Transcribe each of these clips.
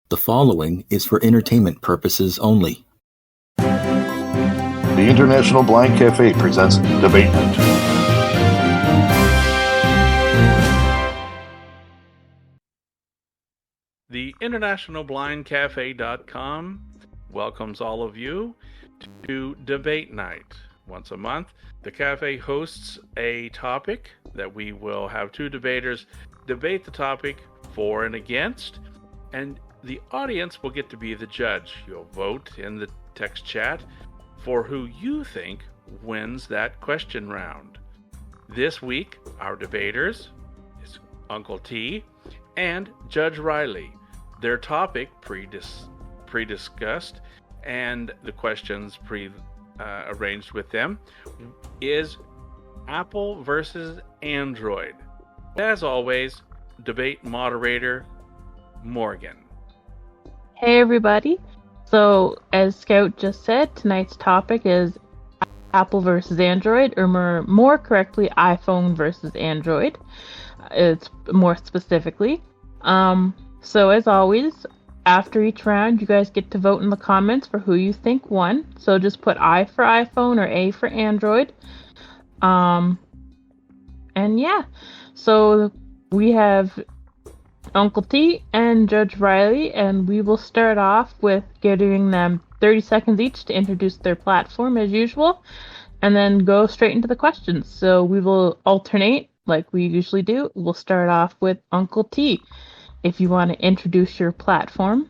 The following is for entertainment purposes only. The International Blind Cafe presents Debate Night. The internationalblindcafe.com welcomes all of you to Debate Night. Once a month, the cafe hosts a topic that we will have two debaters debate the topic for and against, and the audience will get to be the judge. You'll vote in the text chat for who you think wins that question round. This week, our debaters is Uncle T and Judge Riley. Their topic pre-discussed and the questions arranged with them is Apple versus Android. As always, debate moderator Morgan. Hey everybody. So as Scout just said, tonight's topic is Apple versus Android, or more correctly, iPhone versus Android. It's more specifically. So as always, after each round, you guys get to vote in the comments for who you think won. So just put I for iPhone or A for Android. And yeah, so we have Uncle T and Judge Riley, and we will start off with giving them 30 seconds each to introduce their platform as usual, and then go straight into the questions. So we will alternate like we usually do. We'll start off with Uncle T. If you want to introduce your platform.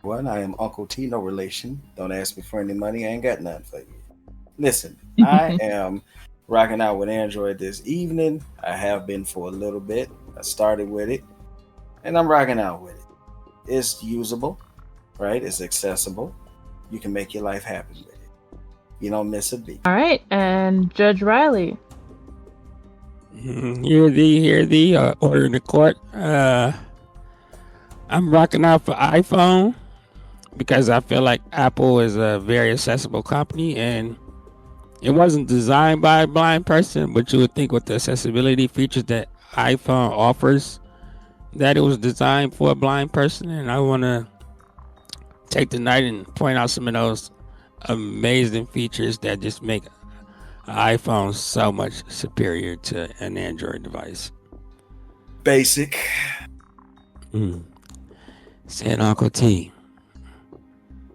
One, I am Uncle T, no relation. Don't ask me for any money. I ain't got nothing for you. Listen, I am rocking out with Android this evening. I have been for a little bit. I started with it, and I'm rocking out with it. It's usable, right? It's accessible. You can make your life happen with it. You don't miss a beat. All right, and Judge Riley. Hear thee, order in the court. I'm rocking out for iPhone because I feel like Apple is a very accessible company, and it wasn't designed by a blind person, but you would think with the accessibility features that iPhone offers that it was designed for a blind person. And I want to take the night and point out some of those amazing features that just make an iPhone so much superior to an Android device. Basic. Said Uncle T.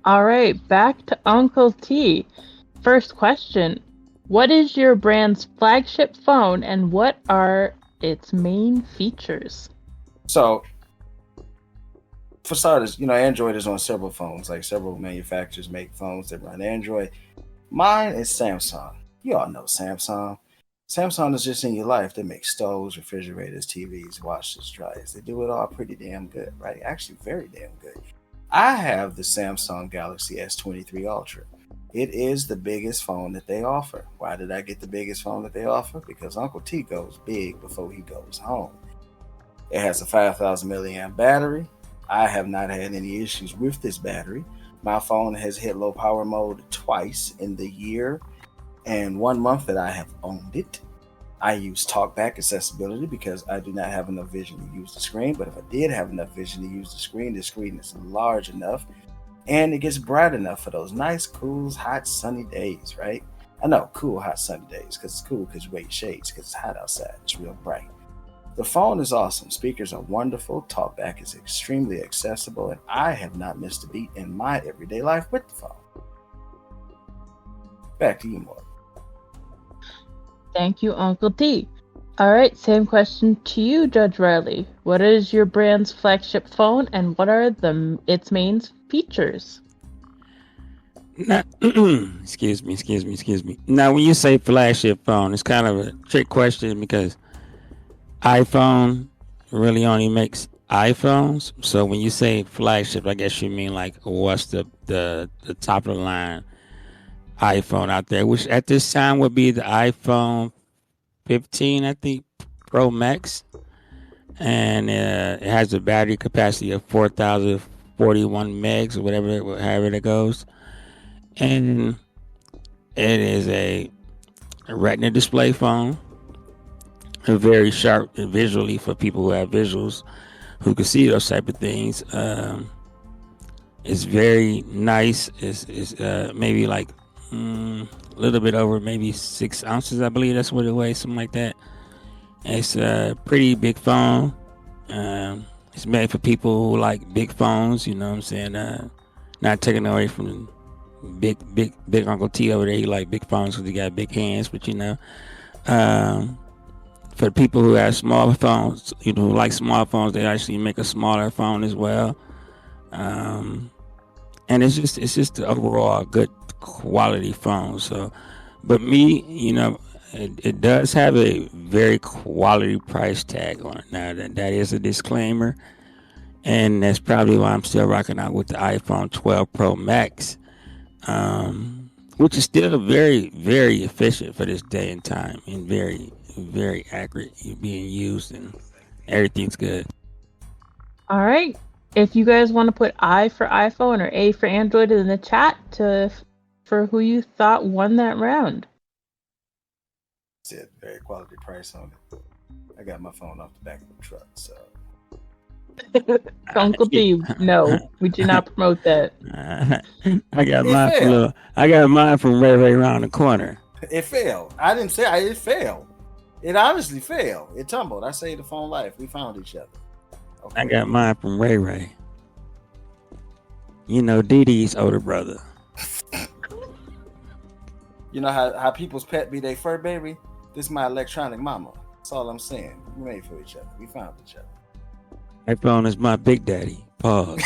All right, back to Uncle T. First question. What is your brand's flagship phone, and what are its main features? So, for starters, Android is on several phones. Like, several manufacturers make phones that run Android. Mine is Samsung. You all know Samsung. Samsung is just in your life. They make stoves, refrigerators, TVs, washers, dryers. They do it all pretty damn good, right? Actually, very damn good. I have the Samsung Galaxy S23 Ultra. It is the biggest phone that they offer. Why did I get the biggest phone that they offer? Because Uncle T goes big before he goes home. It has a 5,000 milliamp battery. I have not had any issues with this battery. My phone has hit low power mode twice in the year and 1 month that I have owned it. I use TalkBack accessibility because I do not have enough vision to use the screen. But if I did have enough vision to use the screen is large enough and it gets bright enough for those nice, cool, hot, sunny days, right? I know, cool, hot, sunny days, because it's cool because you wear your shades because it's hot outside. It's real bright. The phone is awesome. Speakers are wonderful. TalkBack is extremely accessible, and I have not missed a beat in my everyday life with the phone. Back to you, Morgan. Thank you, Uncle T. All right, same question to you, Judge Riley. What is your brand's flagship phone, and what are its main features? Now, excuse me. Now, when you say flagship phone, it's kind of a trick question because iPhone really only makes iPhones. So when you say flagship, I guess you mean like what's the top of the line iPhone out there, which at this time would be the iPhone 15, I think, Pro Max. And it has a battery capacity of 4,041 megs or however it goes. And it is a Retina display phone. Very sharp visually for people who have visuals, who can see those type of things. It's very nice. It's maybe like a little bit over maybe 6 ounces, I believe that's what it weighs, something like that. It's a pretty big phone. It's made for people who like big phones, you know what I'm saying? Not taking away from big Uncle T over there. He like big phones because he got big hands, but for the people who have smaller phones, who like small phones, they actually make a smaller phone as well. And it's just the overall good quality phone. So, but me, it does have a very quality price tag on it. Now that is a disclaimer, and that's probably why I'm still rocking out with the iPhone 12 Pro Max, which is still very, very efficient for this day and time, and very, very accurate being used, and everything's good. All right. If you guys want to put I for iPhone or A for Android in the chat for who you thought won that round. That's it. Very quality price on it. I got my phone off the back of the truck, so. Uncle T, no, we do not promote that. I got mine from Ray around the corner. It failed. I didn't say it failed. It honestly failed. It tumbled. I saved the phone life. We found each other. Okay. I got mine from Ray. Dee Dee's older brother. You know how people's pet be their fur baby? This is my electronic mama. That's all I'm saying. We made for each other. We found each other. iPhone is my big daddy. Pause.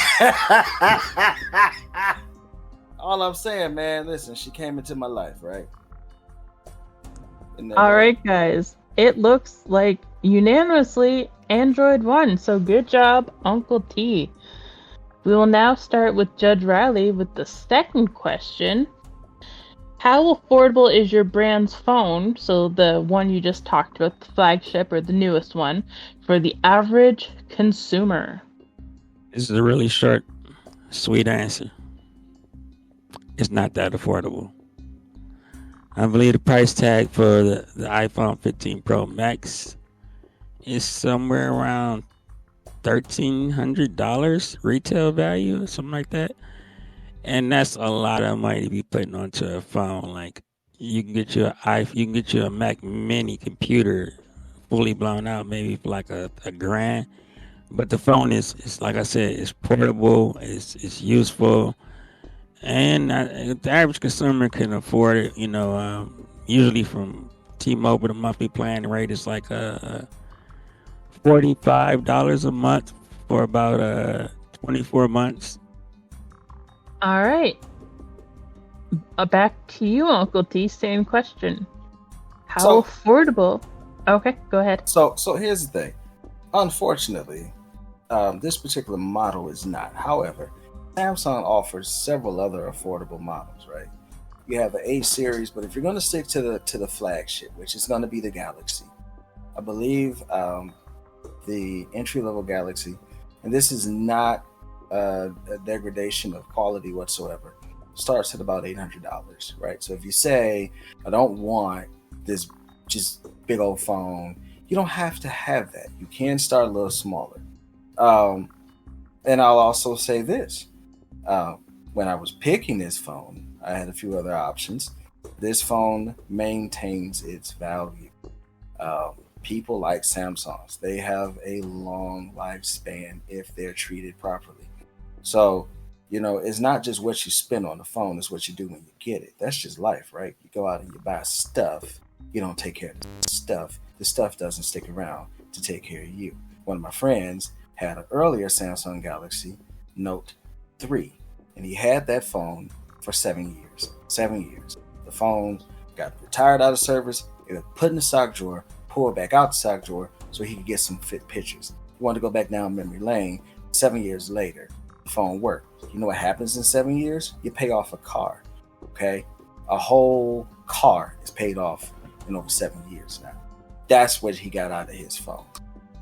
All I'm saying, man, listen, she came into my life, right? All right, guys. It looks like unanimously Android won. So good job, Uncle T. We will now start with Judge Riley with the second question. How affordable is your brand's phone, so the one you just talked about, the flagship or the newest one, for the average consumer? This is a really short, sweet answer. It's not that affordable. I believe the price tag for the iPhone 15 Pro Max is somewhere around $1,300 retail value, something like that. And that's a lot of money to be putting onto a phone. Like, you can get your a Mac Mini computer fully blown out, maybe for like a grand. But the phone is like I said, it's portable, it's useful, and the average consumer can afford it. Usually from T-Mobile, the monthly plan rate is like $45 a month for about 24 months. All right. Back to you, Uncle T. Same question. How affordable? Okay, go ahead. So here's the thing. Unfortunately, this particular model is not. However, Samsung offers several other affordable models, right? You have the A series, but if you're going to stick to the flagship, which is going to be the Galaxy, I believe the entry-level Galaxy, and this is not a degradation of quality whatsoever, starts at about $800, right? So if you say, I don't want this just big old phone, you don't have to have that. You can start a little smaller. And I'll also say this. When I was picking this phone, I had a few other options. This phone maintains its value. People like Samsungs, they have a long lifespan if they're treated properly. So, it's not just what you spend on the phone, it's what you do when you get it. That's just life, right? You go out and you buy stuff, you don't take care of the stuff. The stuff doesn't stick around to take care of you. One of my friends had an earlier Samsung Galaxy Note 3, and he had that phone for 7 years. 7 years. The phone got retired out of service, it was put in the sock drawer, pulled back out the sock drawer so he could get some fit pictures. He wanted to go back down memory lane. 7 years later, the phone worked. You know what happens in 7 years? You pay off a car, okay? A whole car is paid off in over 7 years now. That's what he got out of his phone.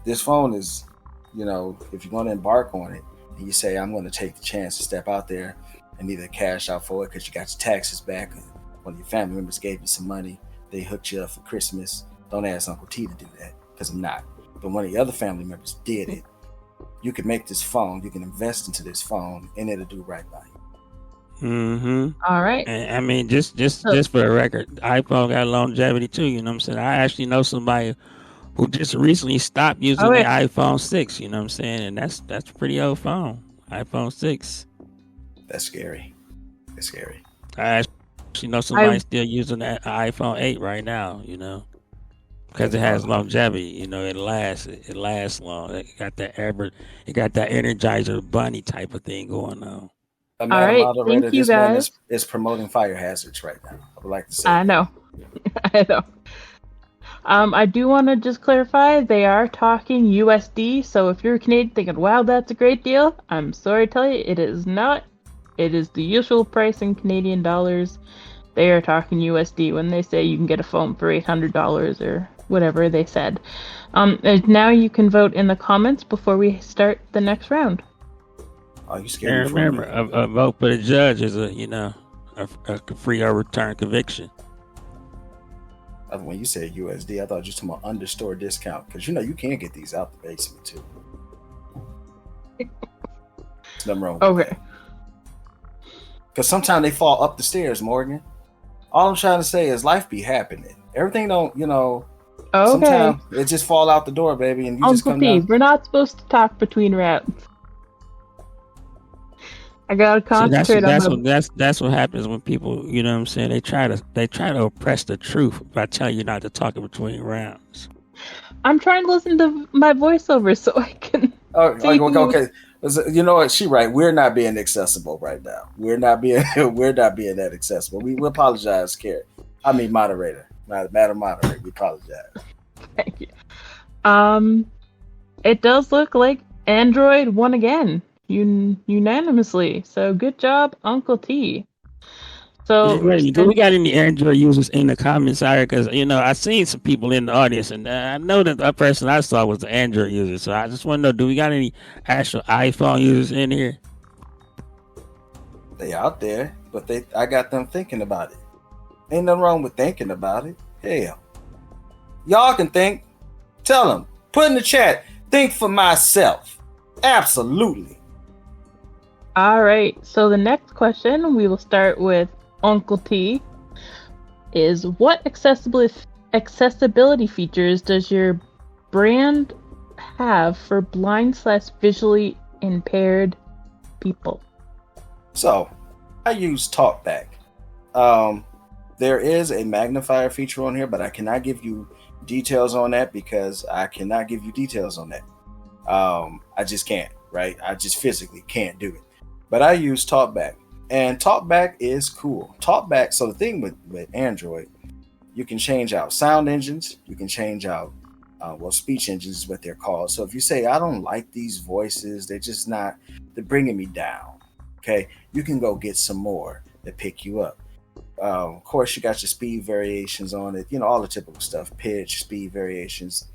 This phone is, if you're going to embark on it, and you say, I'm going to take the chance to step out there and either cash out for it because you got your taxes back, and one of your family members gave you some money, they hooked you up for Christmas. Don't ask Uncle T to do that, because I'm not. But one of the other family members did it. you can make this phone, you can invest into this phone, and it'll do right by you. All right. And I mean, just So- for the record, iPhone got longevity too. You know what I'm saying? I actually know somebody who just recently stopped using the iPhone 6. You know what I'm saying? And that's a pretty old phone, iPhone 6. That's scary. It's scary. I actually know somebody still using that iPhone 8 right now. You know, because it has longevity. You know, it lasts long. It got that Energizer Bunny type of thing going on. All right, moderator, thank you this man guys. is promoting fire hazards right now. I would like to say. I know. I know. I do want to just clarify, they are talking USD, so if you're Canadian thinking, wow, that's a great deal, I'm sorry to tell you, it is not. It is the usual price in Canadian dollars. They are talking USD when they say you can get a phone for $800 or whatever they said. And now you can vote in the comments before we start the next round. Oh, you scared And me. remember, a vote for the judge is a free or return conviction. When you said USD, I thought you were talking about understore discount, because you can't get these out the basement too. There's nothing wrong with Okay. Because sometimes they fall up the stairs, Morgan. All I'm trying to say is life be happening. Everything don't, Okay. sometimes it just fall out the door, baby, and you just Uncle come P, down. we're not supposed to talk between rounds. I gotta concentrate on that's what happens when people, you know what I'm saying, they try to oppress the truth by telling you not to talk in between rounds. I'm trying to listen to my voiceover so I can. Okay. You know what? She right. We're not being accessible right now. We're not being that accessible. We apologize, Carrie. I mean, moderator, Madam Moderator. We apologize. Thank you. It does look like Android won again, unanimously. So good job, Uncle T. So do we got any Android users in the comments? Sorry, because I seen some people in the audience, and I know that the person I saw was the Android user. So I just want to know, do we got any actual iPhone users in here? They out there, but I got them thinking about it. Ain't nothing wrong with thinking about it. Hell, y'all can think. Tell them. Put in the chat. Think for myself. Absolutely. All right. So the next question, we will start with Uncle T, is what accessibility features does your brand have for blind/visually impaired people? So, I use TalkBack. There is a magnifier feature on here, but I cannot give you details on that because I cannot give you details on that. I just can't, right? I just physically can't do it. But I use TalkBack. And TalkBack is cool. TalkBack, so the thing with Android, you can change out sound engines. You can change out, speech engines is what they're called. So if you say, I don't like these voices, they're bringing me down. Okay. You can go get some more that pick you up. Of course, you got your speed variations on it, all the typical stuff, pitch, speed variations.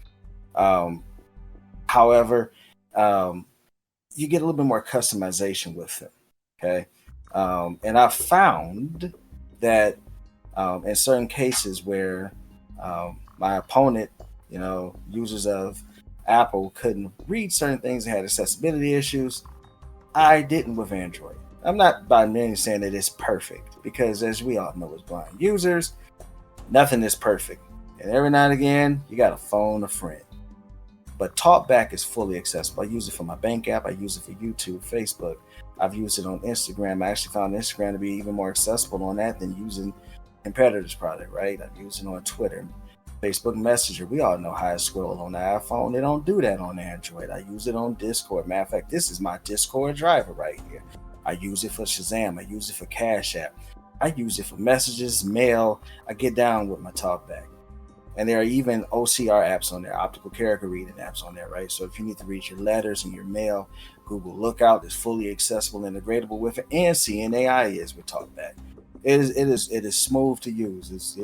However, you get a little bit more customization with them. Okay. And I found that in certain cases where my opponent, users of Apple couldn't read certain things and had accessibility issues, I didn't with Android. I'm not by any means saying that it's perfect, because as we all know as blind users, nothing is perfect. And every now and again, you got to phone a friend. But TalkBack is fully accessible. I use it for my bank app. I use it for YouTube, Facebook. I've used it on Instagram. I actually found Instagram to be even more accessible on that than using competitors' product, right? I've used it on Twitter, Facebook Messenger. We all know how to scroll on the iPhone. They don't do that on Android. I use it on Discord. Matter of fact, this is my Discord driver right here. I use it for Shazam. I use it for Cash App. I use it for messages, mail. I get down with my TalkBack. And there are even OCR apps on there, optical character reading apps on there, right? So if you need to read your letters and your mail, Google Lookout is fully accessible and integratable with it, and CNAI is with TalkBack. It is smooth to use. It's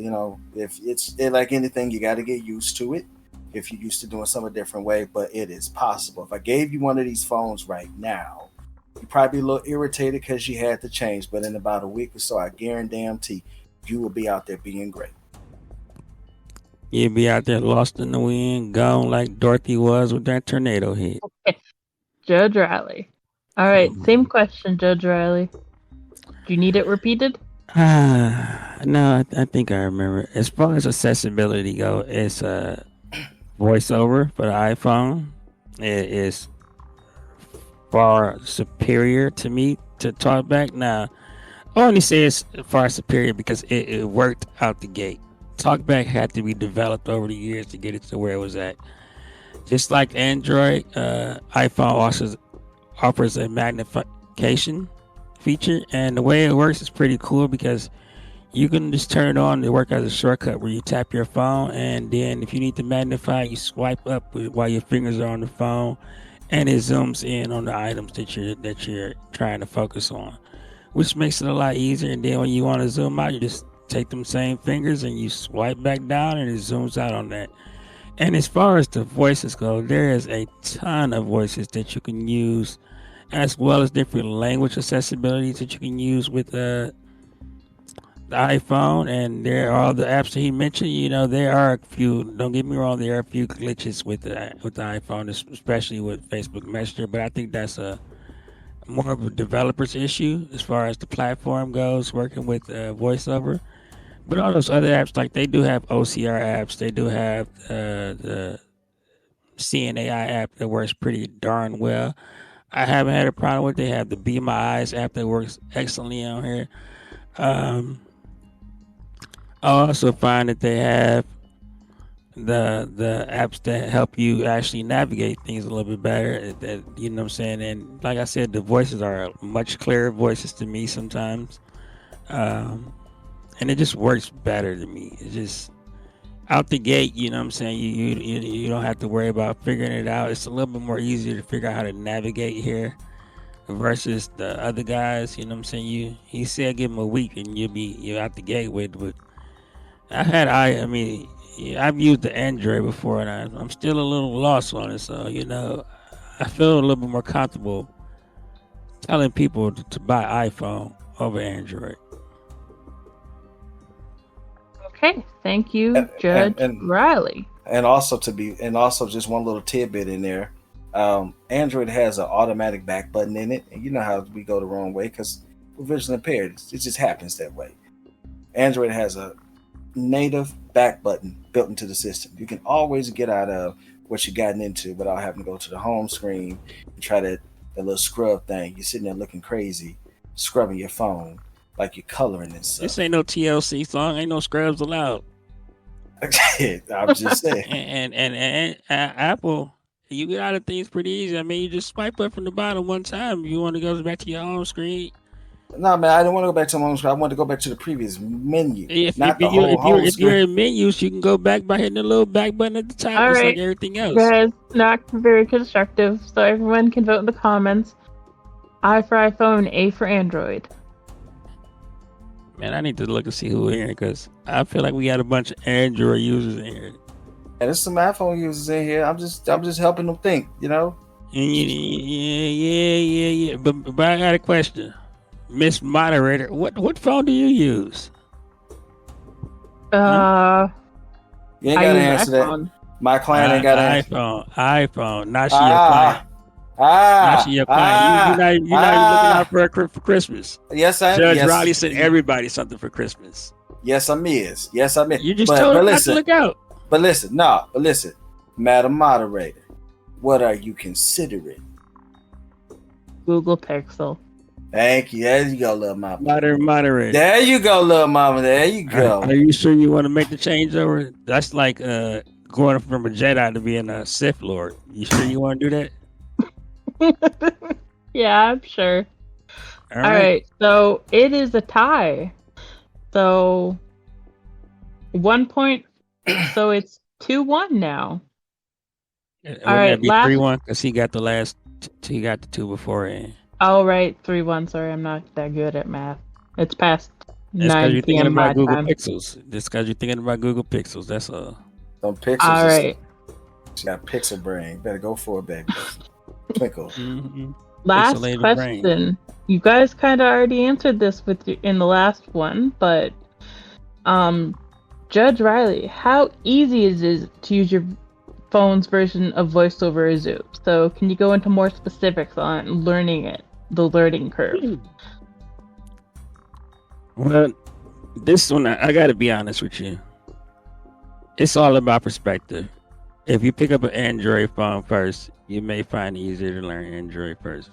if it's like anything, you got to get used to it. If you're used to doing something a different way, but it is possible. If I gave you one of these phones right now, you'd probably be a little irritated because you had to change. But in about a week or so, I guarantee you will be out there being great. You'd be out there lost in the wind, gone like Dorothy was with that tornado hit. Judge Riley. All right, same question, Judge Riley. Do you need it repeated? No, I think I remember. As far as accessibility go, it's voiceover for the iPhone. It is far superior to me to TalkBack. Now, I only say it's far superior because it worked out the gate. TalkBack had to be developed over the years to get it to where it was at. Just like Android, iPhone offers a magnification feature, and the way it works is pretty cool because you can just turn it on to work as a shortcut where you tap your phone, and then if you need to magnify, you swipe up while your fingers are on the phone, and it zooms in on the items that you're trying to focus on, which makes it a lot easier. And then when you want to zoom out, you just take them same fingers and you swipe back down, and it zooms out on that. And as far as the voices go, there is a ton of voices that you can use, as well as different language accessibilities that you can use with the iPhone. And there are all the apps that he mentioned. You know, there are a few, don't get me wrong, there are a few glitches with the iPhone, especially with Facebook Messenger, but I think that's more of a developer's issue as far as the platform goes, working with voiceover. But all those other apps, like they do have OCR apps, they do have the CNAI app that works pretty darn well. I haven't had a problem with it. They have the Be My Eyes app that works excellently on here. I also find that they have the apps that help you actually navigate things a little bit better. That, you know what I'm saying? And like I said, the voices are much clearer voices to me sometimes. And it just works better to me. It's just out the gate, you know what I'm saying? You don't have to worry about figuring it out. It's a little bit more easier to figure out how to navigate here versus the other guys, you know what I'm saying? He said give him a week and you're out the gate with. I've used the Android before, and I'm still a little lost on it. So, you know, I feel a little bit more comfortable telling people to buy iPhone over Android. Okay, thank you, Judge Riley. And also just one little tidbit in there. Android has an automatic back button in it, and you know how we go the wrong way because we're visually impaired. It just happens that way. Android has a native back button built into the system. You can always get out of what you've gotten into without having to go to the home screen and try that little scrub thing. You're sitting there looking crazy, scrubbing your phone like you're coloring and stuff. This ain't no TLC song. Ain't no scrubs allowed. I'm just saying. and Apple, you get out of things pretty easy. I mean, you just swipe up from the bottom one time. If you want to go back to your home screen. No, man, I don't want to go back to my home screen. I want to go back to the previous menu. If you're in menus, you can go back by hitting the little back button at the top. All right. Like everything else. Guys, not very constructive. So everyone can vote in the comments. I for iPhone, A for Android. Man, I need to look and see who in here because I feel like we got a bunch of Android users in here. And there's some iPhone users in here. I'm just helping them think, you know. Yeah. But I got a question, Miss Moderator. What phone do you use? You ain't gotta answer that. My client ain't gotta answer. iPhone. Not she your client. Not she your client. You're not even looking out for Christmas. Yes, I am. Judge Riley sent everybody something for Christmas. Yes, I'm. You just told him not to look out. But listen, Madam Moderator, what are you considering? Google Pixel. Thank you. There you go, little mama. Moderator. There you go, little mama. There you go. Are you sure you want to make the changeover? That's like going from a Jedi to being a Sith Lord. You sure you want to do that? Yeah, I'm sure. All right. So it is a tie. So 1 point. So it's 2-1 now. All right. Be 3-1 because he got the two before it. Oh, right. 3-1. Sorry, I'm not that good at math. It's past 9 p.m. my time. Pixels. That's because you're thinking about Google Pixels. That's all. Some pixels. All right. She got pixel brain. Better go for it, baby. Twinkle. Mm-hmm. Last question. Brain. You guys kind of already answered this in the last one, but Judge Riley, how easy is it to use your iPhone's version of voice over Zoom. So can you go into more specifics on learning it, the learning curve? Well, this one, I got to be honest with you. It's all about perspective. If you pick up an Android phone first, you may find it easier to learn Android first.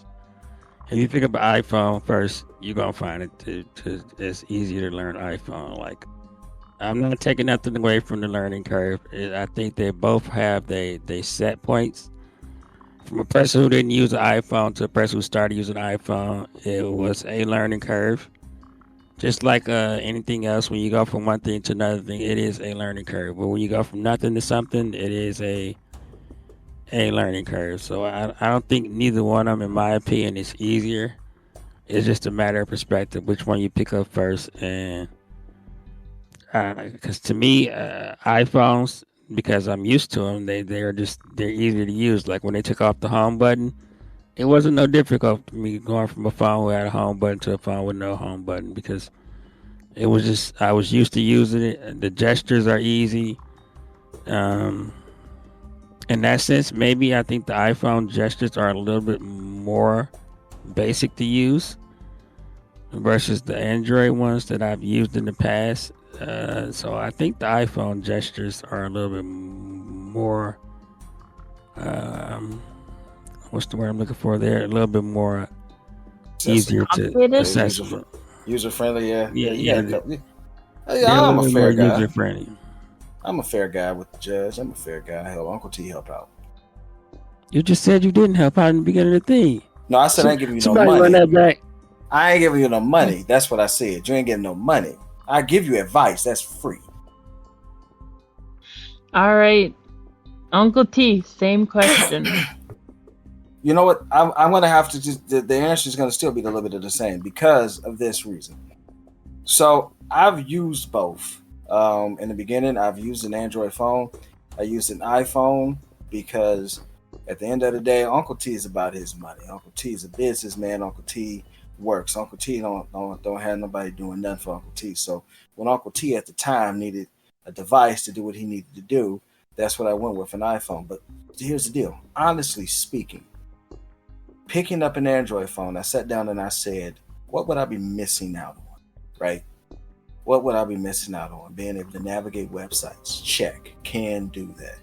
If you pick up an iPhone first, you're going to find it it's easier to learn iPhone. Like, I'm not taking nothing away from the learning curve. I think they both have they set points. From a person who didn't use an iPhone to a person who started using an iPhone, it was a learning curve. Just like anything else, when you go from one thing to another thing, it is a learning curve. But when you go from nothing to something, it is a learning curve. So I don't think neither one of them, in my opinion, is easier. It's just a matter of perspective, which one you pick up first. And because to me, iPhones, because I'm used to them, they're easier to use. Like when they took off the home button, it wasn't no difficult for me going from a phone who had a home button to a phone with no home button, because it was just, I was used to using it. The gestures are easy. In that sense, maybe I think the iPhone gestures are a little bit more basic to use versus the Android ones that I've used in the past. So I think the iPhone gestures are a little bit more, what's the word I'm looking for there? A little bit more easier to accessible. User friendly, yeah. Yeah, I'm a fair guy. User friendly. I'm a fair guy with the judge. I'm a fair guy. Hell, Uncle T help out. You just said you didn't help out in the beginning of the thing. No, I said I ain't giving you no Somebody money. run that back. I ain't giving you no money. That's what I said. You ain't getting no money. I give you advice. That's free. All right, Uncle T, same question. You know what? I'm going to have to just, the answer is going to still be a little bit of the same because of this reason. So I've used both. In the beginning, I've used an Android phone. I used an iPhone because at the end of the day, Uncle T is about his money. Uncle T is a businessman. Uncle T works. Uncle T don't have nobody doing nothing for Uncle T. So when Uncle T at the time needed a device to do what he needed to do, that's what I went with, an iPhone. But here's the deal. Honestly speaking, picking up an Android phone, I sat down and I said, what would I be missing out on, right? What would I be missing out on? Being able to navigate websites, check, can do that.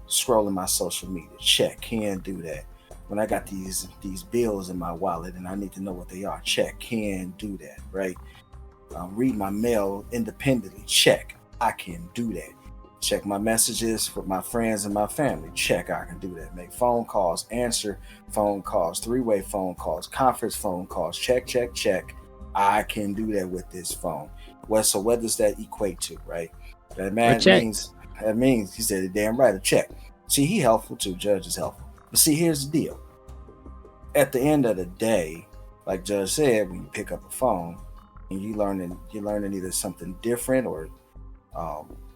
Scrolling my social media, check, can do that. When I got these bills in my wallet and I need to know what they are, check, can do that, right? Read my mail independently, check, I can do that. Check my messages with my friends and my family, check, I can do that. Make phone calls, answer phone calls, three-way phone calls, conference phone calls, check, I can do that with this phone. Well, so what does that equate to, right? That means he said it damn right, a check. See, he helpful too, Judge is helpful. But see, here's the deal. At the end of the day, like Judge said, when you pick up a phone and you're learning either something different or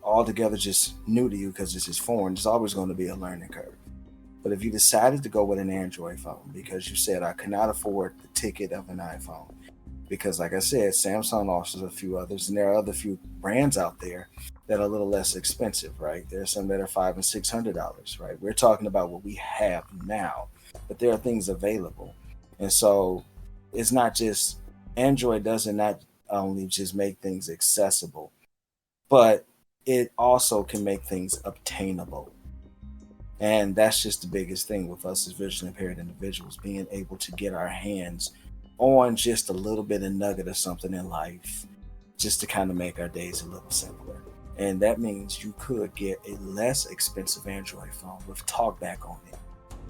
altogether just new to you because it's just foreign, there's always going to be a learning curve. But if you decided to go with an Android phone because you said, I cannot afford the ticket of an iPhone, because like I said, Samsung offers a few others, and there are other few brands out there that are a little less expensive, right? There are some that are $500 and $600, right? We're talking about what we have now, but there are things available. And so it's not just, Android doesn't not only just make things accessible, but it also can make things obtainable. And that's just the biggest thing with us as visually impaired individuals, being able to get our hands on just a little bit of nugget of something in life, just to kind of make our days a little simpler. And that means you could get a less expensive Android phone with TalkBack on it.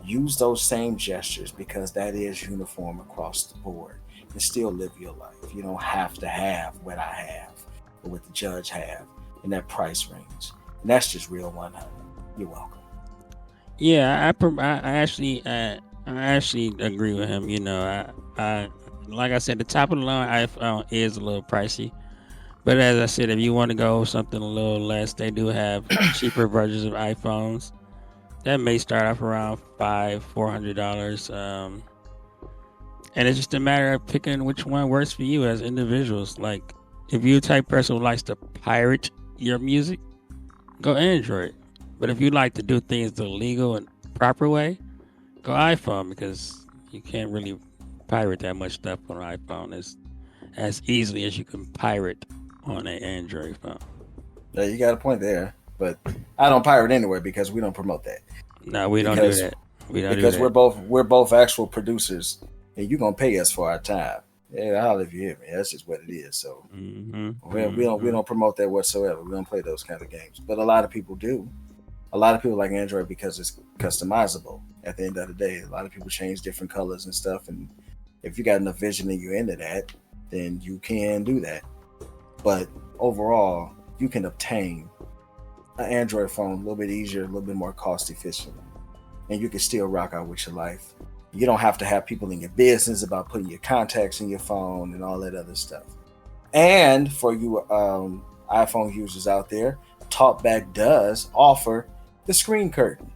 Use those same gestures because that is uniform across the board, and still live your life. You don't have to have what I have or what the Judge have in that price range. And that's just real 100. You're welcome. Yeah, I actually agree with him. You know, I like I said, the top of the line iPhone is a little pricey, but as I said, if you want to go something a little less, they do have cheaper versions of iPhones that may start off around $400. And it's just a matter of picking which one works for you as individuals. Like, if you're the type of person who likes to pirate your music, go Android. But if you like to do things the legal and proper way, go iPhone, because you can't really pirate that much stuff on an iPhone as easily as you can pirate on an Android phone. Yeah, you got a point there, but I don't pirate anywhere because we don't promote that. No, we don't do that. Because we're both actual producers, and you're gonna pay us for our time. Yeah, holler if you hear me. That's just what it is. So we don't promote that whatsoever. We don't play those kind of games. But a lot of people do. A lot of people like Android because it's customizable. At the end of the day, a lot of people change different colors and stuff. And if you got enough vision and you're into that, then you can do that. But overall, you can obtain an Android phone a little bit easier, a little bit more cost efficient, and you can still rock out with your life. You don't have to have people in your business about putting your contacts in your phone and all that other stuff. And for you iPhone users out there, TalkBack does offer the screen curtain.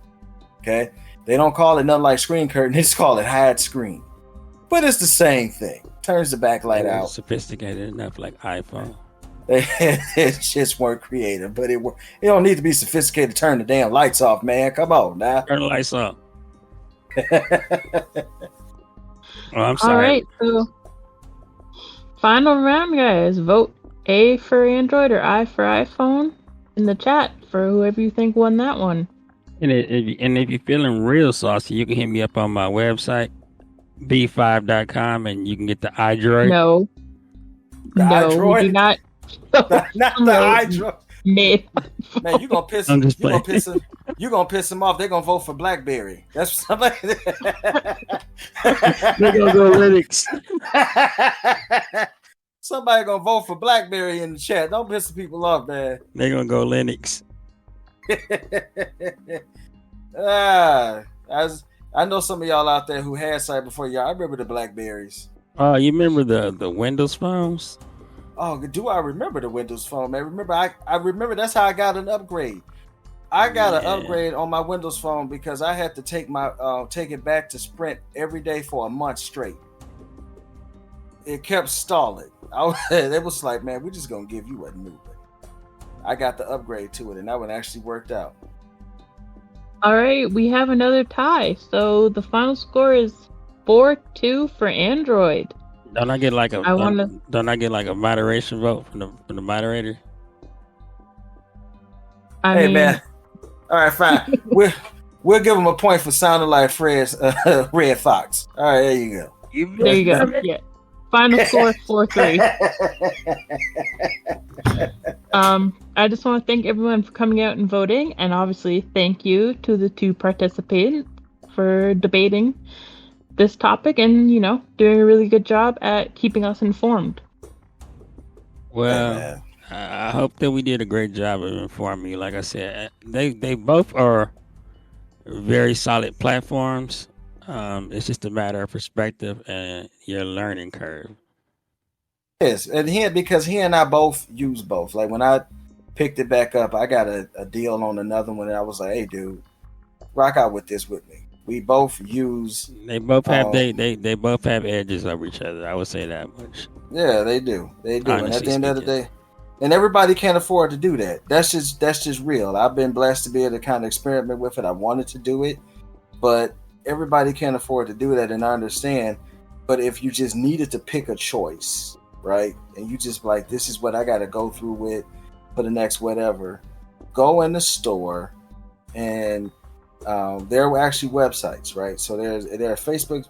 Okay, they don't call it nothing like screen curtain; they just call it hide screen. But it's the same thing. Turns the backlight out. Sophisticated enough, like iPhone. It's just weren't creative, but it don't need to be sophisticated to turn the damn lights off, man. Come on now. Turn the lights off. Oh, I'm sorry. All right, so final round, guys. Vote A for Android or I for iPhone in the chat for whoever you think won that one. And if you're feeling real saucy, you can hit me up on my website, b5.com, and you can get the iDroid. No, we do not. Not the iDroid. Man, you gonna piss him off. They're gonna vote for BlackBerry. That's somebody. They're gonna go Linux. Somebody gonna vote for BlackBerry in the chat. Don't piss the people off, man. They're gonna go Linux. I know some of y'all out there who had sight before y'all. I remember the BlackBerries. Oh, you remember the Windows phones? Oh, do I remember the Windows Phone, man? I remember that's how I got an upgrade. I got an upgrade on my Windows Phone because I had to take it back to Sprint every day for a month straight. It kept stalling. It was like, man, we're just gonna give you a new one. I got the upgrade to it, and that one actually worked out. All right, we have another tie. So the final score is 4-2 for Android. Don't I get like a moderation vote from the moderator? Hey man, all right, fine. we'll give him a point for sounding like Fred's Red Fox. All right, there you go. There you go. Yeah. Final score 4-3. I just want to thank everyone for coming out and voting, and obviously thank you to the two participants for debating this topic and, doing a really good job at keeping us informed. Well, I hope that we did a great job of informing you. Like I said, they both are very solid platforms. It's just a matter of perspective and your learning curve. Yes, and because he and I both use both. Like when I picked it back up, I got a deal on another one, and I was like, "Hey, dude, rock out with this with me." We both use. They both have they both have edges over each other. I would say that much. Yeah, they do. And at the end of the day, and everybody can't afford to do that. That's just real. I've been blessed to be able to kind of experiment with it. I wanted to do it, but everybody can't afford to do that, and I understand. But if you just needed to pick a choice, right, and you just like, this is what I got to go through with for the next whatever, go in the store and. There were actually websites, right? So there are Facebook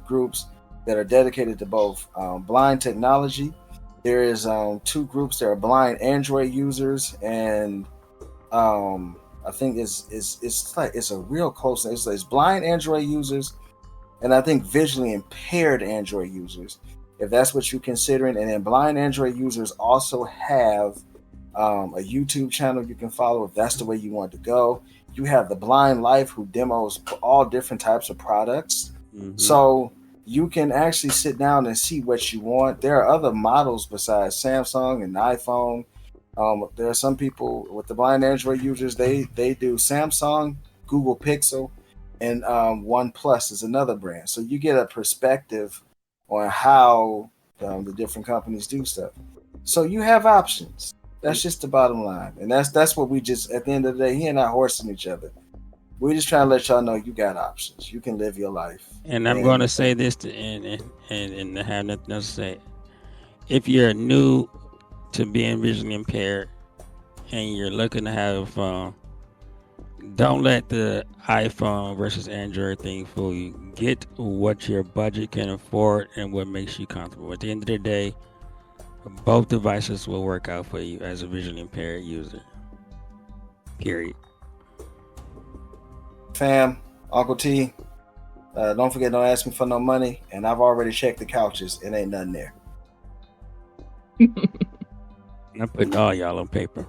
groups that are dedicated to both blind technology. There is two groups that are blind Android users, and I think it's a real close. It's blind Android users, and I think visually impaired Android users, if that's what you're considering. And then blind Android users also have a YouTube channel you can follow if that's the way you want to go. You have the Blind Life, who demos all different types of products. Mm-hmm. So you can actually sit down and see what you want. There are other models besides Samsung and iPhone. There are some people with the blind Android users, they do Samsung, Google Pixel, and OnePlus is another brand. So you get a perspective on how the different companies do stuff. So you have options. That's just the bottom line, and that's what we just at the end of the day. He and I horsing each other. We're just trying to let y'all know you got options. You can live your life. And I'm going to say this to and have nothing else to say. If you're new to being visually impaired and you're looking to have a phone, don't let the iPhone versus Android thing fool you. Get what your budget can afford and what makes you comfortable. At the end of the day, both devices will work out for you as a visually impaired user. Period. Fam, Uncle T, don't forget, don't ask me for no money. And I've already checked the couches. It ain't nothing there. I'm putting all y'all on paper.